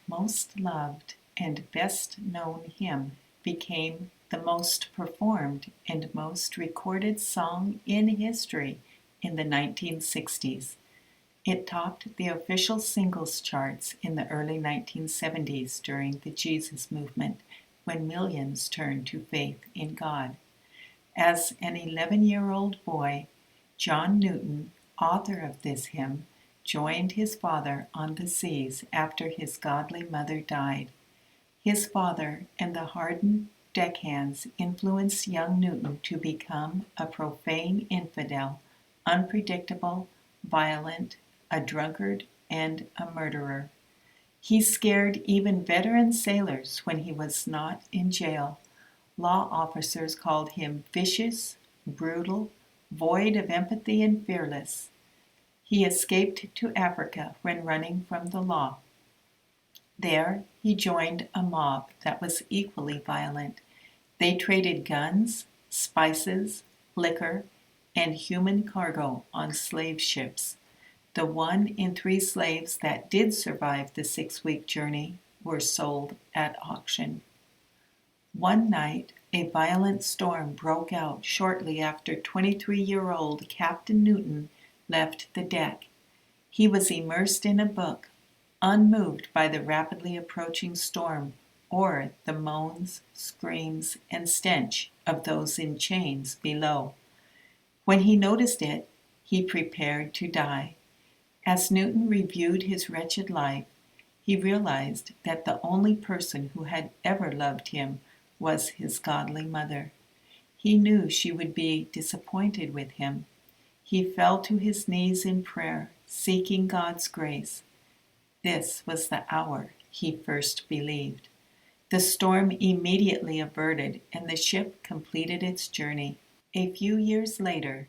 most loved and best known hymn became the most performed and most recorded song in history in the 1960s. It topped the official singles charts in the early 1970s during the Jesus movement, when millions turned to faith in God. As an 11-year-old boy, John Newton, author of this hymn, joined his father on the seas after his godly mother died. His father and the hardened deckhands influenced young Newton to become a profane infidel, unpredictable, violent, a drunkard, and a murderer. He scared even veteran sailors when he was not in jail. Law officers called him vicious, brutal, void of empathy, and fearless. He escaped to Africa when running from the law. There, he joined a mob that was equally violent. They traded guns, spices, liquor, and human cargo on slave ships. The 1 in 3 slaves that did survive the 6-week journey were sold at auction. One night, a violent storm broke out shortly after 23-year-old Captain Newton left the deck. He was immersed in a book, unmoved by the rapidly approaching storm or the moans, screams, and stench of those in chains below. When he noticed it, he prepared to die. As Newton reviewed his wretched life, he realized that the only person who had ever loved him was his godly mother. He knew she would be disappointed with him. He fell to his knees in prayer, seeking God's grace. This was the hour he first believed. The storm immediately averted, and the ship completed its journey. A few years later,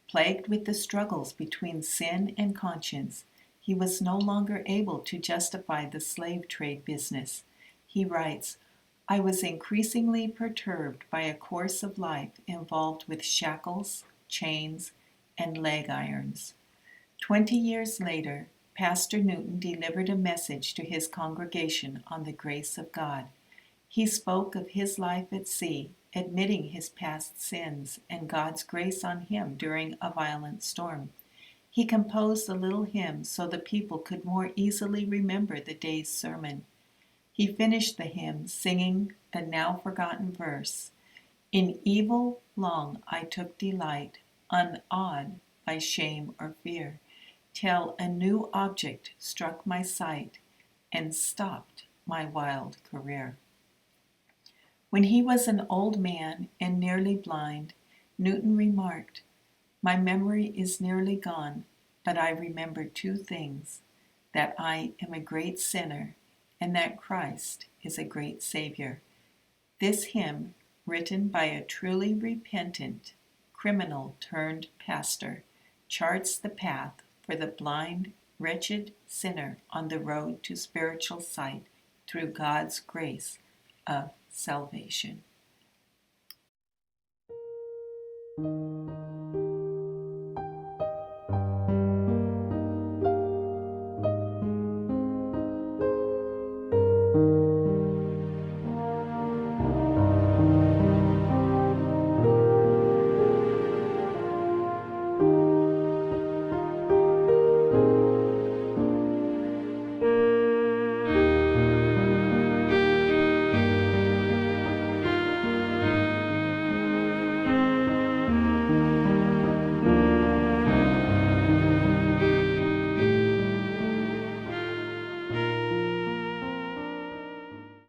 plagued with the struggles between sin and conscience, he was no longer able to justify the slave trade business. He writes, "I was increasingly perturbed by a course of life involved with shackles, chains, and leg irons." 20 years later, Pastor Newton delivered a message to his congregation on the grace of God. He spoke of his life at sea, admitting his past sins and God's grace on him during a violent storm. He composed a little hymn so the people could more easily remember the day's sermon. He finished the hymn singing the now forgotten verse, "In evil long I took delight, unawed by shame or fear, till a new object struck my sight and stopped my wild career." When he was an old man and nearly blind, Newton remarked, "My memory is nearly gone, but I remember 2 things, that I am a great sinner and that Christ is a great Savior." This hymn, written by a truly repentant, criminal-turned pastor, charts the path for the blind, wretched sinner on the road to spiritual sight through God's grace of salvation.